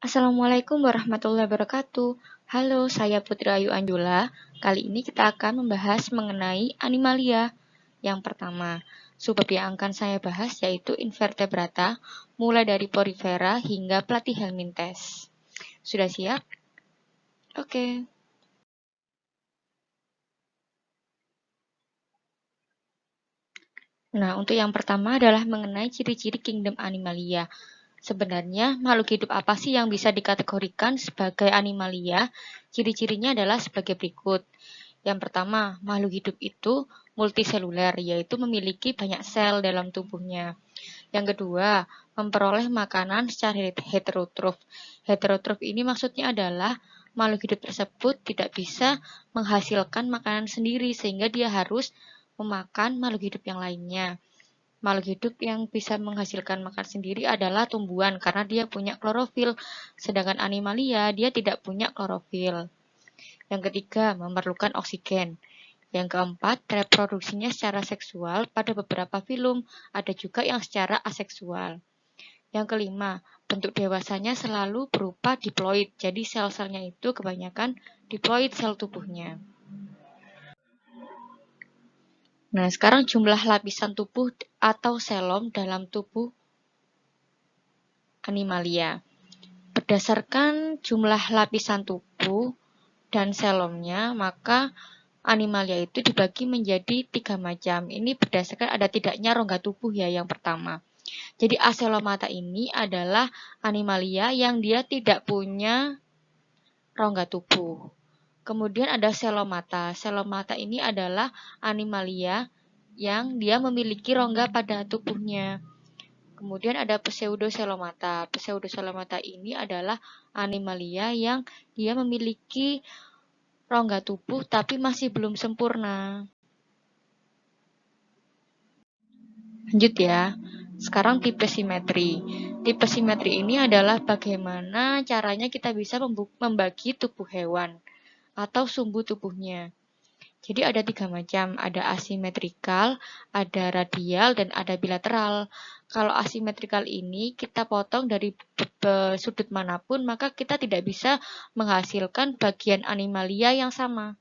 Assalamualaikum warahmatullahi wabarakatuh. Halo, saya Putri Ayu Anjula. Kali ini kita akan membahas mengenai animalia. Yang pertama, subbab yang akan saya bahas yaitu invertebrata, mulai dari porifera hingga platyhelminthes. Sudah siap? Oke. Nah, untuk yang pertama adalah mengenai ciri-ciri kingdom Animalia. Sebenarnya, makhluk hidup apa sih yang bisa dikategorikan sebagai animalia? Ciri-cirinya adalah sebagai berikut. Yang pertama, makhluk hidup itu multiseluler, yaitu memiliki banyak sel dalam tubuhnya. Yang kedua, memperoleh makanan secara heterotrof. Heterotrof ini maksudnya adalah makhluk hidup tersebut tidak bisa menghasilkan makanan sendiri, sehingga dia harus memakan makhluk hidup yang lainnya. Makhluk hidup yang bisa menghasilkan makan sendiri adalah tumbuhan karena dia punya klorofil, sedangkan animalia dia tidak punya klorofil. Yang ketiga, memerlukan oksigen. Yang keempat, reproduksinya secara seksual pada beberapa filum, ada juga yang secara aseksual. Yang kelima, bentuk dewasanya selalu berupa diploid, jadi sel-selnya itu kebanyakan diploid sel tubuhnya. Nah, sekarang jumlah lapisan tubuh atau selom dalam tubuh animalia. Berdasarkan jumlah lapisan tubuh dan selomnya, maka animalia itu dibagi menjadi 3 macam. Ini berdasarkan ada tidaknya rongga tubuh ya yang pertama. Jadi aselomata ini adalah animalia yang dia tidak punya rongga tubuh. Kemudian ada selomata. Selomata ini adalah animalia yang dia memiliki rongga pada tubuhnya. Kemudian ada pseudoselomata. Pseudoselomata ini adalah animalia yang dia memiliki rongga tubuh tapi masih belum sempurna. Lanjut ya. Sekarang tipe simetri. Tipe simetri ini adalah bagaimana caranya kita bisa membagi tubuh hewan atau sumbu tubuhnya. Jadi ada 3 macam, ada asimetrikal, ada radial, dan ada bilateral. Kalau asimetrikal ini kita potong dari sudut manapun, maka kita tidak bisa menghasilkan bagian animalia yang sama.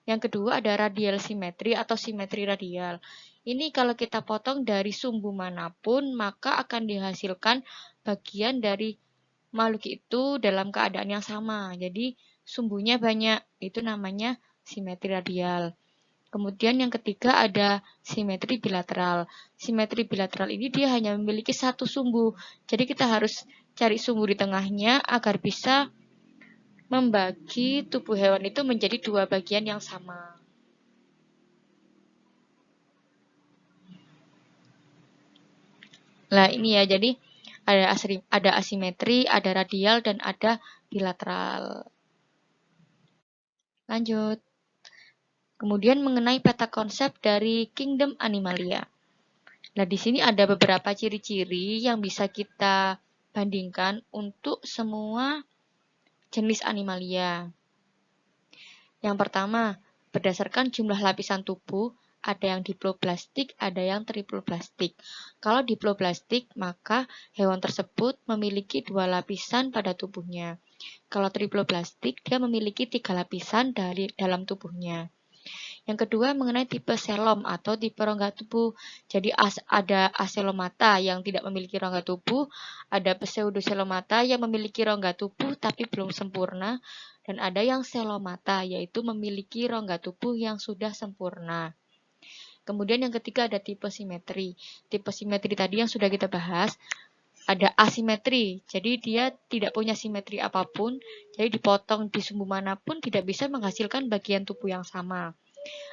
Yang kedua ada radial simetri atau simetri radial. Ini kalau kita potong dari sumbu manapun, maka akan dihasilkan bagian dari makhluk itu dalam keadaan yang sama. Jadi sumbunya banyak, itu namanya simetri radial. Kemudian yang ketiga ada simetri bilateral. Simetri bilateral ini dia hanya memiliki satu sumbu. Jadi kita harus cari sumbu di tengahnya agar bisa membagi tubuh hewan itu menjadi 2 bagian yang sama. Nah ini ya, jadi ada asimetri, ada radial, dan ada bilateral. Lanjut. Kemudian mengenai peta konsep dari Kingdom Animalia. Nah, di sini ada beberapa ciri-ciri yang bisa kita bandingkan untuk semua jenis animalia. Yang pertama, berdasarkan jumlah lapisan tubuh, ada yang diploblastik, ada yang triploblastik. Kalau diploblastik, maka hewan tersebut memiliki 2 lapisan pada tubuhnya. Kalau triploblastik, dia memiliki 3 lapisan dalam tubuhnya. Yang kedua mengenai tipe selom atau tipe rongga tubuh. Jadi ada aselomata yang tidak memiliki rongga tubuh, ada pseudoselomata yang memiliki rongga tubuh tapi belum sempurna, dan ada yang selomata yaitu memiliki rongga tubuh yang sudah sempurna. Kemudian yang ketiga ada tipe simetri. Tipe simetri tadi yang sudah kita bahas, ada asimetri. Jadi dia tidak punya simetri apapun, jadi dipotong di sumbu manapun tidak bisa menghasilkan bagian tubuh yang sama.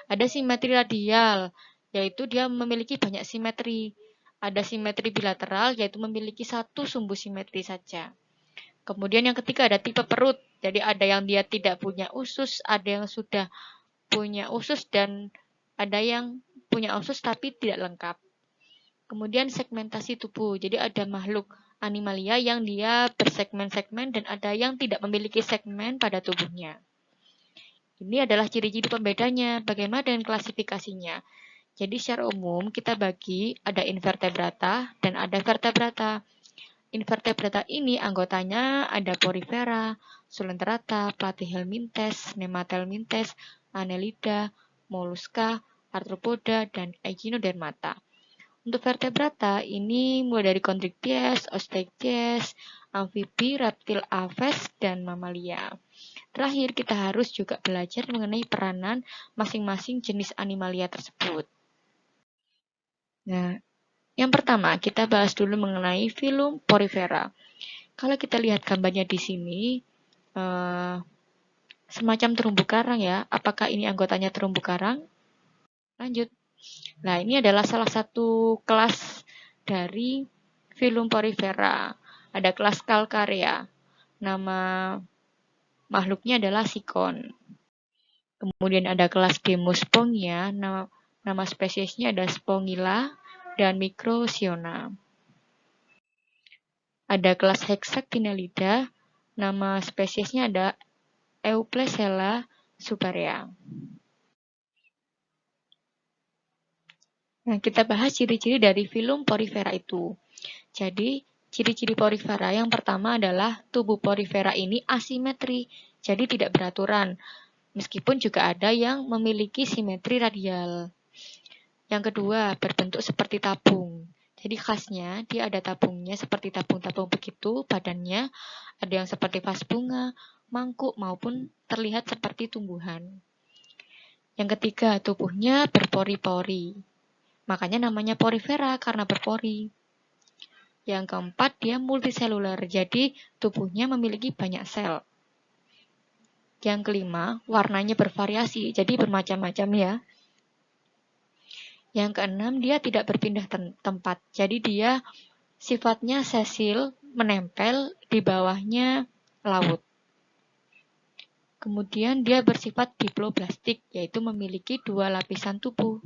Ada simetri radial, yaitu dia memiliki banyak simetri. Ada simetri bilateral, yaitu memiliki satu sumbu simetri saja. Kemudian yang ketiga ada tipe perut. Jadi ada yang dia tidak punya usus, ada yang sudah punya usus, dan ada yang punya usus tapi tidak lengkap. Kemudian segmentasi tubuh. Jadi ada makhluk animalia yang dia bersegmen-segmen dan ada yang tidak memiliki segmen pada tubuhnya. Ini adalah ciri-ciri pembedanya. Bagaimana dengan klasifikasinya? Jadi secara umum kita bagi ada invertebrata dan ada vertebrata. Invertebrata ini anggotanya ada Porifera, Coelenterata, Platyhelminthes, Nematelminthes, Annelida, Mollusca, Arthropoda, dan Echinodermata. Untuk vertebrata ini mulai dari Chondrichthyes, Osteichthyes, amfibi, reptil aves, dan mamalia. Terakhir, kita harus juga belajar mengenai peranan masing-masing jenis animalia tersebut. Nah, yang pertama, kita bahas dulu mengenai filum Porifera. Kalau kita lihat gambarnya di sini, semacam terumbu karang ya. Apakah ini anggotanya terumbu karang? Lanjut. Nah, ini adalah salah satu kelas dari filum Porifera. Ada kelas Calcarea. Nama makhluknya adalah sikon. Kemudian ada kelas Demospongia. Nama spesiesnya ada Spongilla dan Microciona. Ada kelas Hexactinellida, nama spesiesnya ada Euplecella suparea. Nah, kita bahas ciri-ciri dari filum Porifera itu. Jadi, ciri-ciri Porifera yang pertama adalah tubuh Porifera ini asimetri, jadi tidak beraturan. Meskipun juga ada yang memiliki simetri radial. Yang kedua, berbentuk seperti tabung. Jadi khasnya dia ada tabungnya seperti tabung-tabung begitu badannya, ada yang seperti vas bunga, mangkuk maupun terlihat seperti tumbuhan. Yang ketiga, tubuhnya berpori-pori. Makanya namanya porifera karena berpori. Yang keempat, dia multiseluler. Jadi tubuhnya memiliki banyak sel. Yang kelima, warnanya bervariasi, jadi bermacam-macam ya. Yang keenam, dia tidak berpindah tempat. Jadi dia sifatnya sesil, menempel, di bawahnya laut. Kemudian dia bersifat diploblastik, yaitu memiliki 2 lapisan tubuh.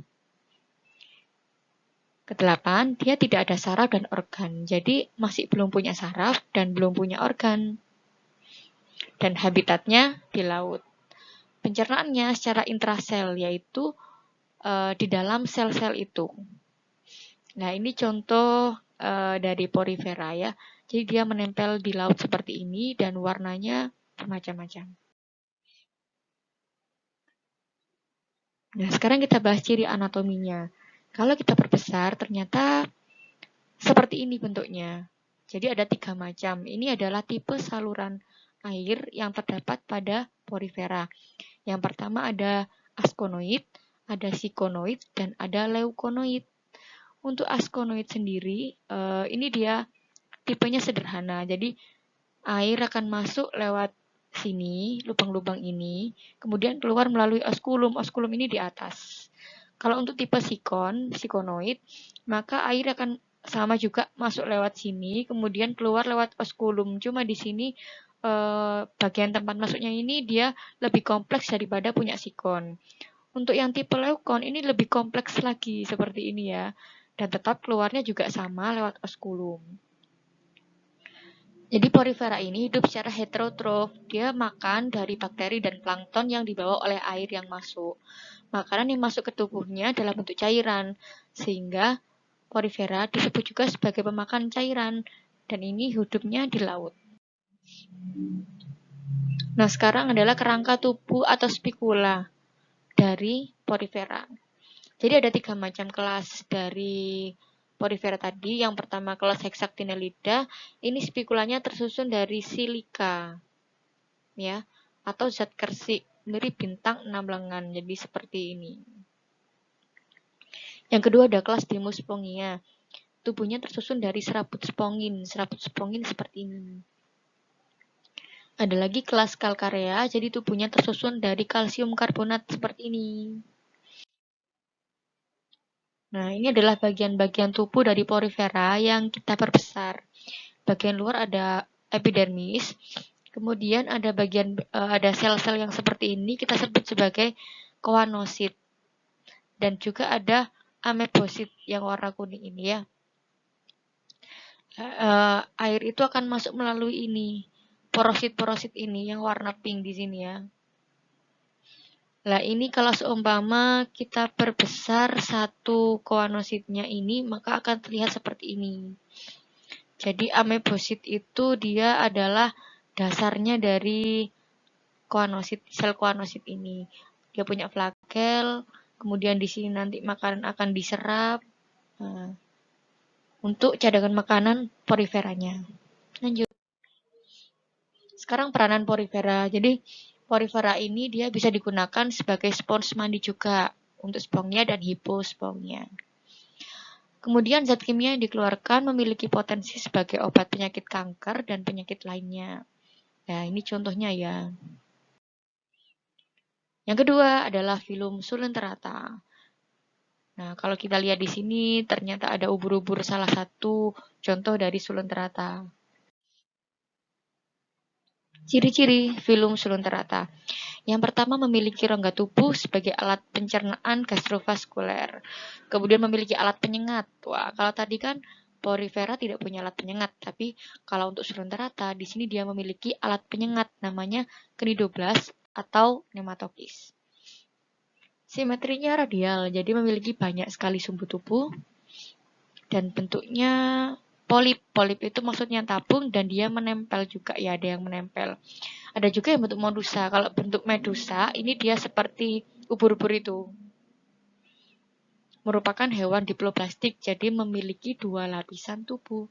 Kedelapan, dia tidak ada saraf dan organ. Jadi masih belum punya saraf dan belum punya organ. Dan habitatnya di laut. Pencernaannya secara intrasel, yaitu di dalam sel-sel itu. Nah, ini contoh dari porifera ya. Jadi dia menempel di laut seperti ini dan warnanya bermacam-macam. Nah, sekarang kita bahas ciri anatominya. Kalau kita perbesar, ternyata seperti ini bentuknya. Jadi ada 3 macam. Ini adalah tipe saluran air yang terdapat pada porifera. Yang pertama ada askonoid, ada sikonoid, dan ada leukonoid. Untuk askonoid sendiri, ini dia tipenya sederhana. Jadi air akan masuk lewat sini, lubang-lubang ini, kemudian keluar melalui oskulum. Oskulum ini di atas. Kalau untuk tipe sikonoid, maka air akan sama juga masuk lewat sini, kemudian keluar lewat oskulum. Cuma di sini bagian tempat masuknya ini dia lebih kompleks daripada punya sikon. Untuk yang tipe leukon ini lebih kompleks lagi seperti ini ya. Dan tetap keluarnya juga sama lewat oskulum. Jadi porifera ini hidup secara heterotrof. Dia makan dari bakteri dan plankton yang dibawa oleh air yang masuk. Makanan yang masuk ke tubuhnya dalam bentuk cairan. Sehingga porifera disebut juga sebagai pemakan cairan. Dan ini hidupnya di laut. Nah, sekarang adalah kerangka tubuh atau spikula dari porifera. Jadi ada 3 macam kelas dari porifera tadi. Yang pertama kelas Hexactinellida, ini spikulanya tersusun dari silika, ya, atau zat kersik mirip bintang 6 lengan. Jadi seperti ini. Yang kedua ada kelas Demospongia. Tubuhnya tersusun dari serabut spongin. Serabut spongin seperti ini. Ada lagi kelas Calcarea, jadi tubuhnya tersusun dari kalsium karbonat seperti ini. Nah, ini adalah bagian-bagian tubuh dari porifera yang kita perbesar. Bagian luar ada epidermis, kemudian ada ada sel-sel yang seperti ini kita sebut sebagai koanosit. Dan juga ada amebosit yang warna kuning ini ya. Air itu akan masuk melalui ini, porosit-porosit ini yang warna pink di sini ya. Nah, ini kalau seumpama kita perbesar satu koanositnya ini, maka akan terlihat seperti ini. Jadi amebosit itu dia adalah dasarnya dari koanosit, sel koanosit ini. Dia punya flagel, kemudian di sini nanti makanan akan diserap untuk cadangan makanan poriferanya. Lanjut. Sekarang peranan porifera. Jadi porifera ini dia bisa digunakan sebagai spons mandi juga untuk spongnya dan hipospongnya. Kemudian zat kimia yang dikeluarkan memiliki potensi sebagai obat penyakit kanker dan penyakit lainnya. Nah, ini contohnya ya. Yang kedua adalah filum sulenterata. Nah, kalau kita lihat di sini ternyata ada ubur-ubur salah satu contoh dari sulenterata. Ciri-ciri filum sulenterata. Yang pertama memiliki rongga tubuh sebagai alat pencernaan gastrovaskuler. Kemudian memiliki alat penyengat. Wah, kalau tadi kan porifera tidak punya alat penyengat, tapi kalau untuk sulenterata di sini dia memiliki alat penyengat namanya cnidoblas atau nematokis. Simetrinya radial, jadi memiliki banyak sekali sumbu tubuh dan bentuknya polip. Polip itu maksudnya tabung dan dia menempel juga ya, ada yang menempel. Ada juga yang bentuk medusa. Kalau bentuk medusa ini dia seperti ubur-ubur itu. Merupakan hewan diploblastik, jadi memiliki 2 lapisan tubuh.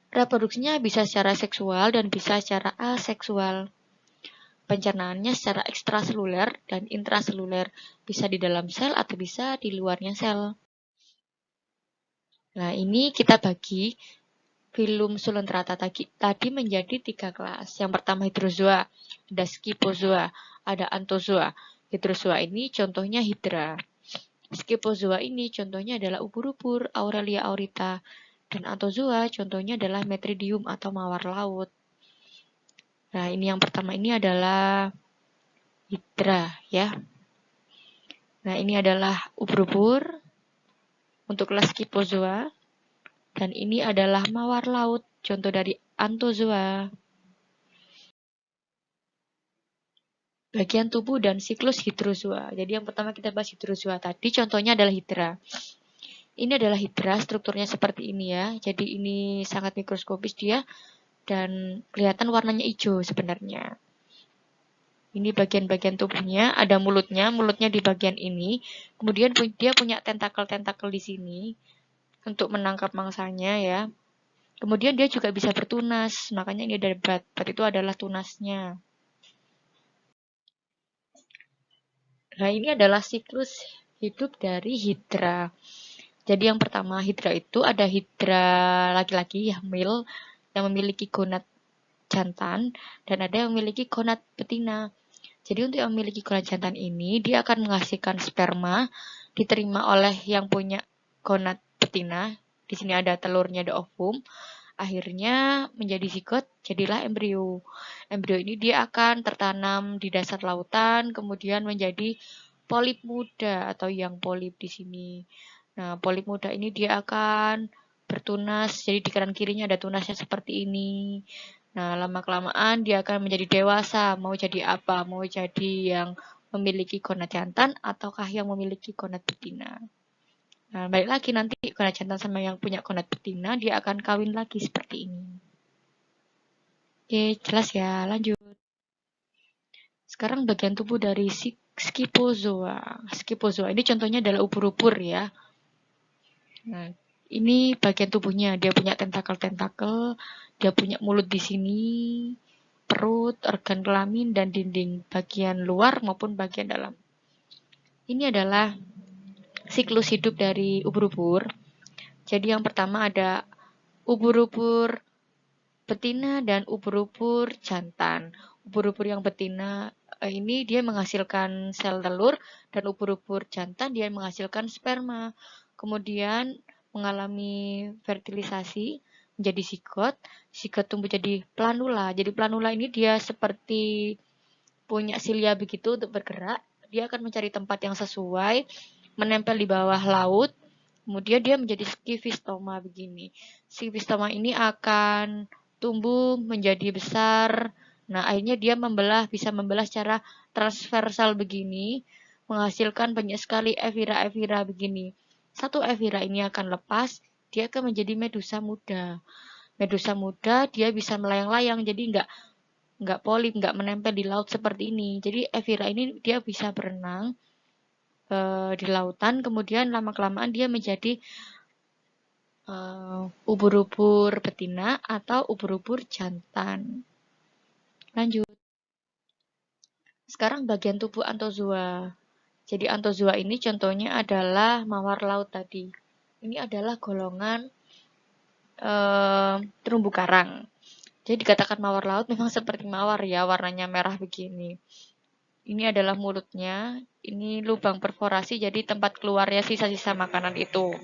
Reproduksinya bisa secara seksual dan bisa secara aseksual. Pencernaannya secara ekstraseluler dan intraseluler, bisa di dalam sel atau bisa di luarnya sel. Nah, ini kita bagi filum sulenterata tadi menjadi 3 kelas. Yang pertama hydrozoa, ada scyphozoa, ada anthozoa. Hydrozoa ini contohnya hydra. Scyphozoa ini contohnya adalah ubur-ubur, Aurelia aurita. Dan anthozoa contohnya adalah metridium atau mawar laut. Nah, ini yang pertama ini adalah hydra ya. Nah, ini adalah ubur-ubur untuk kelas Scyphozoa. Dan ini adalah mawar laut, contoh dari anthozoa. Bagian tubuh dan siklus hydrozoa. Jadi yang pertama kita bahas hydrozoa tadi, contohnya adalah hydra. Ini adalah hydra, strukturnya seperti ini ya. Jadi ini sangat mikroskopis dia dan kelihatan warnanya hijau sebenarnya. Ini bagian-bagian tubuhnya, ada mulutnya di bagian ini. Kemudian dia punya tentakel-tentakel di sini untuk menangkap mangsanya ya. Kemudian dia juga bisa bertunas, makanya ini ada bat. Bat itu adalah tunasnya. Nah, ini adalah siklus hidup dari hydra. Jadi yang pertama hydra itu ada hydra laki-laki ya, male, yang memiliki gonad jantan dan ada yang memiliki gonad betina. Jadi untuk yang memiliki gonad jantan ini dia akan menghasilkan sperma diterima oleh yang punya gonad betina. Di sini ada telurnya, ada ovum. Akhirnya menjadi zigot, jadilah embrio. Embrio ini dia akan tertanam di dasar lautan, kemudian menjadi polip muda atau yang polip di sini. Nah, polip muda ini dia akan bertunas, jadi di kanan kirinya ada tunasnya seperti ini. Nah, lama-kelamaan dia akan menjadi dewasa, mau jadi apa? Mau jadi yang memiliki gonad jantan ataukah yang memiliki gonad betina. Nah, balik lagi nanti gonad jantan sama yang punya gonad betina, dia akan kawin lagi seperti ini. Oke, jelas ya, lanjut. Sekarang bagian tubuh dari Scyphozoa. Scyphozoa ini contohnya adalah ubur-ubur ya. Nah, ini bagian tubuhnya, dia punya tentakel-tentakel, dia punya mulut di sini, perut, organ kelamin, dan dinding bagian luar maupun bagian dalam. Ini adalah siklus hidup dari ubur-ubur. Jadi yang pertama ada ubur-ubur betina dan ubur-ubur jantan. Ubur-ubur yang betina ini dia menghasilkan sel telur dan ubur-ubur jantan dia menghasilkan sperma. Kemudian mengalami fertilisasi menjadi zigot. Zigot tumbuh jadi planula. Jadi planula ini dia seperti punya silia begitu untuk bergerak. Dia akan mencari tempat yang sesuai, menempel di bawah laut. Kemudian dia menjadi skifistoma begini. Skifistoma ini akan tumbuh menjadi besar. Nah, akhirnya dia bisa membelah secara transversal begini, menghasilkan banyak sekali evira-evira begini. Satu evira ini akan lepas, dia akan menjadi medusa muda. Medusa muda dia bisa melayang-layang, jadi nggak polip, nggak menempel di laut seperti ini. Jadi Evira ini dia bisa berenang di lautan, kemudian lama-kelamaan dia menjadi ubur-ubur betina atau ubur-ubur jantan. Lanjut. Sekarang bagian tubuh Anthozoa. Jadi Anthozoa ini contohnya adalah mawar laut tadi. Ini adalah golongan terumbu karang. Jadi dikatakan mawar laut memang seperti mawar ya, warnanya merah begini. Ini adalah mulutnya, ini lubang perforasi, jadi tempat keluarnya sisa-sisa makanan itu.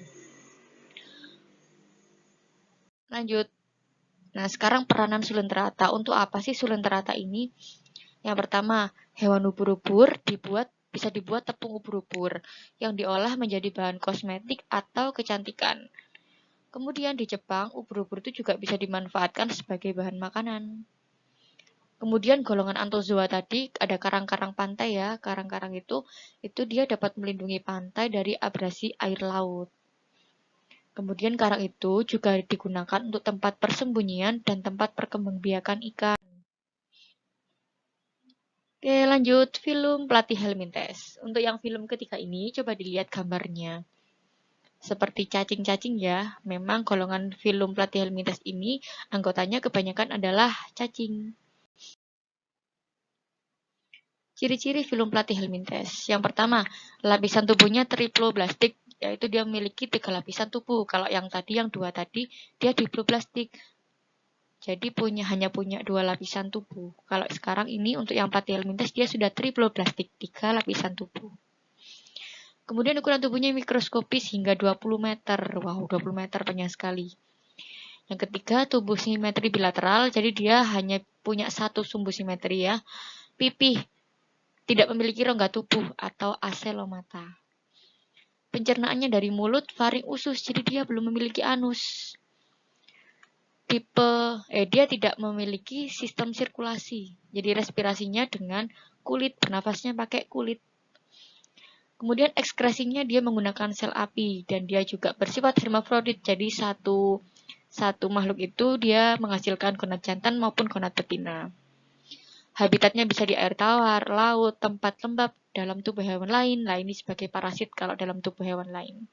Lanjut. Nah, sekarang peranan sulenterata. Untuk apa sih sulenterata ini? Yang pertama, hewan ubur-ubur bisa dibuat tepung ubur-ubur yang diolah menjadi bahan kosmetik atau kecantikan. Kemudian di Jepang, ubur-ubur itu juga bisa dimanfaatkan sebagai bahan makanan. Kemudian golongan Anthozoa tadi ada karang-karang pantai ya. Karang-karang itu dia dapat melindungi pantai dari abrasi air laut. Kemudian karang itu juga digunakan untuk tempat persembunyian dan tempat perkembangbiakan ikan. Oke, lanjut film Pelatih Helmintes. Untuk yang film ketiga ini, coba dilihat gambarnya. Seperti cacing-cacing ya, memang golongan film Pelatih Helmintes ini anggotanya kebanyakan adalah cacing. Ciri-ciri film Pelatih Helmintes. Yang pertama, lapisan tubuhnya triploblastik, yaitu dia memiliki 3 lapisan tubuh. Kalau yang tadi, yang 2 tadi, dia diploblastik. Jadi hanya punya 2 lapisan tubuh. Kalau sekarang ini untuk yang Pelatih Helmintes dia sudah triploblastik, 3 lapisan tubuh. Kemudian ukuran tubuhnya mikroskopis hingga 20 meter. Wow, 20 meter banyak sekali. Yang ketiga, tubuh simetri bilateral, jadi dia hanya punya satu sumbu simetri ya. Pipih, tidak memiliki rongga tubuh atau acelomata. Pencernaannya dari mulut, faring usus, jadi dia belum memiliki anus. Dia tidak memiliki sistem sirkulasi. Jadi respirasinya dengan kulit, bernafasnya pakai kulit. Kemudian ekskresinya dia menggunakan sel api dan dia juga bersifat hermafrodit. Jadi satu makhluk itu dia menghasilkan gonad jantan maupun gonad betina. Habitatnya bisa di air tawar, laut, tempat lembab, dalam tubuh hewan lain. Nah, ini sebagai parasit kalau dalam tubuh hewan lain.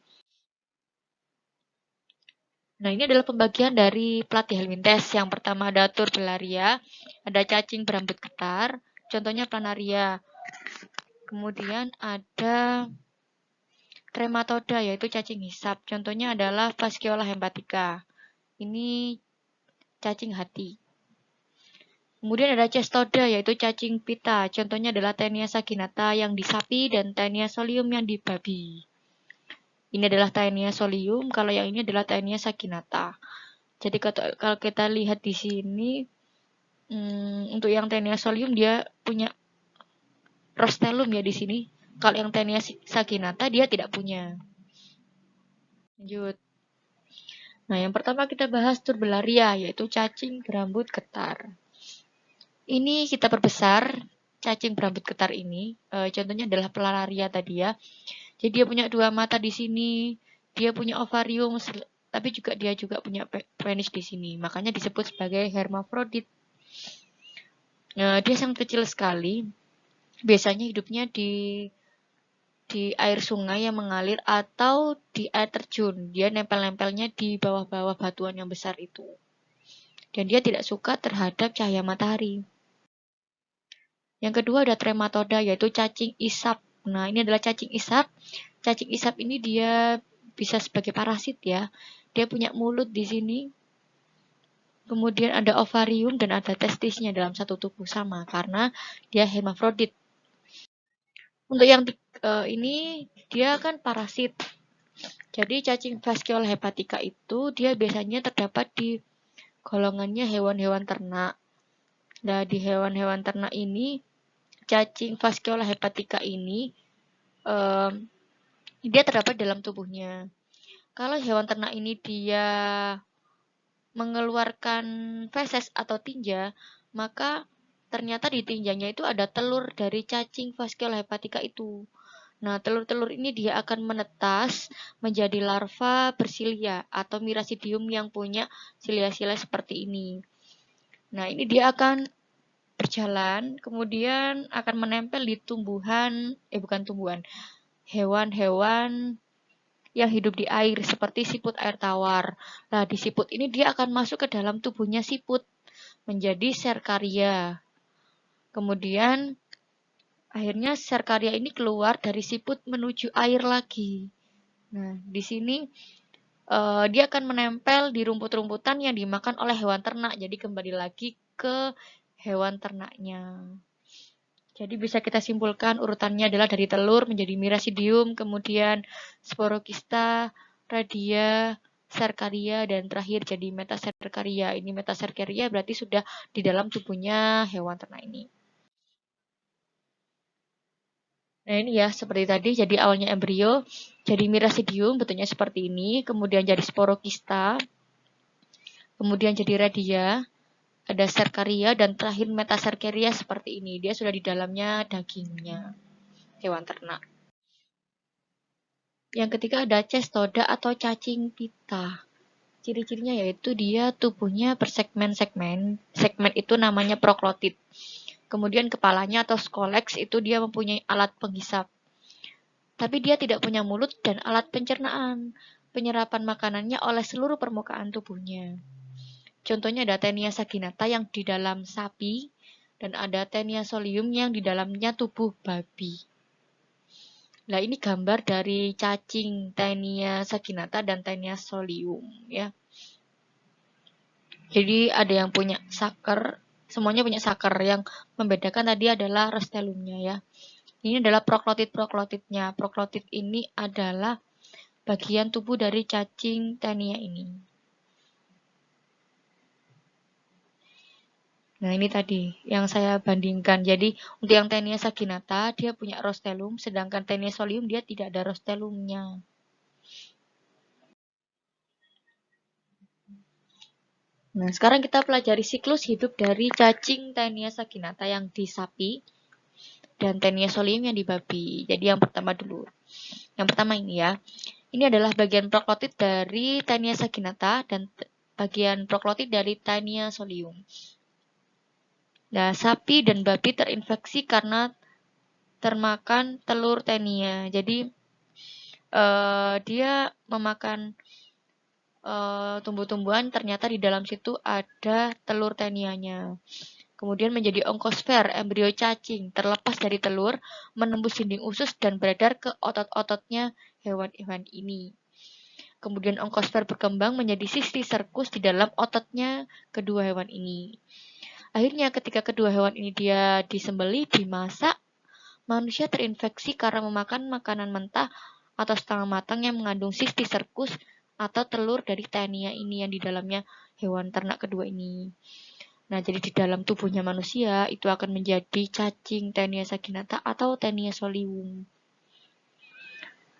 Nah, ini adalah pembagian dari Pelatih Helmintes. Yang pertama ada Turbellaria, ada cacing berambut getar, contohnya Planaria. Kemudian ada Trematoda, yaitu cacing hisap. Contohnya adalah Fasciola hepatica. Ini cacing hati. Kemudian ada Cestoda, yaitu cacing pita. Contohnya adalah Taenia saginata yang di sapi dan Taenia solium yang di babi. Ini adalah Taenia solium, kalau yang ini adalah Taenia saginata. Jadi kalau kita lihat di sini, untuk yang Taenia solium dia punya rostellum ya di sini. Kalau yang Taenia saginata dia tidak punya. Lanjut. Nah, yang pertama kita bahas Turbellaria, yaitu cacing berambut getar. Ini kita perbesar cacing berambut getar ini. Contohnya adalah Planaria tadi ya. Jadi dia punya 2 mata di sini, dia punya ovarium, tapi dia juga punya penis di sini. Makanya disebut sebagai hermafrodit. Dia sangat kecil sekali. Biasanya hidupnya di air sungai yang mengalir atau di air terjun. Dia nempel-nempelnya di bawah-bawah batuan yang besar itu. Dan dia tidak suka terhadap cahaya matahari. Yang kedua ada Trematoda, yaitu cacing isap. Nah, ini adalah cacing isap. Cacing isap ini dia bisa sebagai parasit ya. Dia punya mulut di sini. Kemudian ada ovarium dan ada testisnya dalam satu tubuh sama karena dia hermafrodit. Untuk yang ini dia kan parasit. Jadi cacing Fasciola hepatica itu dia biasanya terdapat di golongannya hewan-hewan ternak. Nah, di hewan-hewan ternak ini cacing Fasciola hepatica ini dia terdapat dalam tubuhnya. Kalau hewan ternak ini dia mengeluarkan feses atau tinja, maka ternyata di tinjanya itu ada telur dari cacing Fasciola hepatica itu. Nah, telur-telur ini dia akan menetas menjadi larva bersilia atau Miracidium yang punya silia-silia seperti ini. Nah, ini dia akan berjalan, kemudian akan menempel di hewan-hewan yang hidup di air seperti siput air tawar. Nah, di siput ini dia akan masuk ke dalam tubuhnya siput menjadi serkaria. Kemudian akhirnya serkaria ini keluar dari siput menuju air lagi. Nah, di sini dia akan menempel di rumput-rumputan yang dimakan oleh hewan ternak. Jadi kembali lagi ke hewan ternaknya. Jadi bisa kita simpulkan urutannya adalah dari telur menjadi Miracidium, kemudian Sporokista, Radia, Serkaria, dan terakhir jadi Metaserkaria. Ini Metaserkaria berarti sudah di dalam tubuhnya hewan ternak ini. Nah ini ya seperti tadi, jadi awalnya embrio, jadi Miracidium bentuknya seperti ini, kemudian jadi Sporokista, kemudian jadi Radia, ada Serkaria, dan terakhir Metaserkaria seperti ini. Dia sudah di dalamnya dagingnya hewan ternak. Yang ketiga ada cestoda atau cacing pita. Ciri-cirinya yaitu dia tubuhnya bersegmen-segmen. Segmen itu namanya proklotid. Kemudian kepalanya atau scolex itu dia mempunyai alat penghisap. Tapi dia tidak punya mulut dan alat pencernaan. Penyerapan makanannya oleh seluruh permukaan tubuhnya. Contohnya ada Taenia saginata yang di dalam sapi dan ada Taenia solium yang di dalamnya tubuh babi. Nah, ini gambar dari cacing Taenia saginata dan Taenia solium ya. Jadi ada yang punya saker, semuanya punya saker. Yang membedakan tadi adalah rostelumnya ya. Ini adalah proklotid-proklotidnya. Proklotid ini adalah bagian tubuh dari cacing Taenia ini. Nah, ini tadi yang saya bandingkan. Jadi, untuk yang Taenia saginata, dia punya rostelum, sedangkan Taenia solium dia tidak ada rostelumnya. Nah, sekarang kita pelajari siklus hidup dari cacing Taenia saginata yang di sapi dan Taenia solium yang di babi. Jadi yang pertama dulu. Yang pertama ini ya. Ini adalah bagian proklotid dari Taenia saginata dan bagian proklotid dari Taenia solium. Nah, sapi dan babi terinfeksi karena termakan telur Taenia. Jadi dia memakan tumbuh-tumbuhan, ternyata di dalam situ ada telur Taenianya. Kemudian menjadi onkosfer, embrio cacing, terlepas dari telur, menembus dinding usus dan beredar ke otot-ototnya hewan-hewan ini. Kemudian onkosfer berkembang menjadi cysticercus di dalam ototnya kedua hewan ini. Akhirnya ketika kedua hewan ini dia disembelih, dimasak, manusia terinfeksi karena memakan makanan mentah atau setengah matang yang mengandung cysticercus atau telur dari Taenia ini yang di dalamnya hewan ternak kedua ini. Nah, jadi di dalam tubuhnya manusia itu akan menjadi cacing Taenia saginata atau Taenia solium.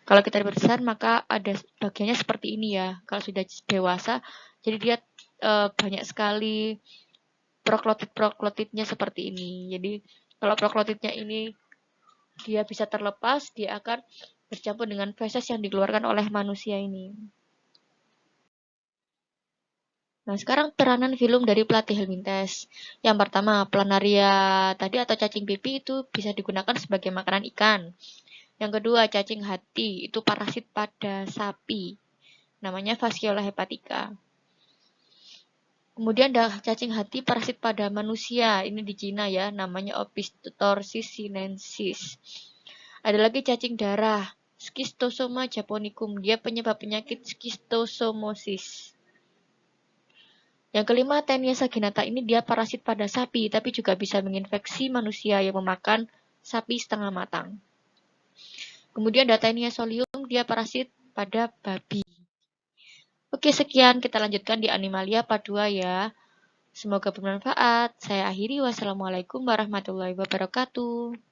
Kalau kita besar maka ada bagiannya seperti ini ya. Kalau sudah dewasa, jadi dia banyak sekali proklotid-proklotidnya seperti ini. Jadi kalau proklotidnya ini dia bisa terlepas, dia akan bercampur dengan feses yang dikeluarkan oleh manusia ini. Nah, sekarang peranan filum dari Platyhelminthes. Yang pertama, planaria tadi atau cacing pipi itu bisa digunakan sebagai makanan ikan. Yang kedua, cacing hati itu parasit pada sapi. Namanya Fasciola hepatica. Kemudian ada cacing hati parasit pada manusia. Ini di Cina ya, namanya Opisthotorsis sinensis. Ada lagi cacing darah, Schistosoma japonicum. Dia penyebab penyakit schistosomosis. Yang kelima, Taenia saginata ini dia parasit pada sapi, tapi juga bisa menginfeksi manusia yang memakan sapi setengah matang. Kemudian ada Taenia solium, dia parasit pada babi. Oke, sekian kita lanjutkan di Animalia Part 2 ya. Semoga bermanfaat. Saya akhiri. Wassalamualaikum warahmatullahi wabarakatuh.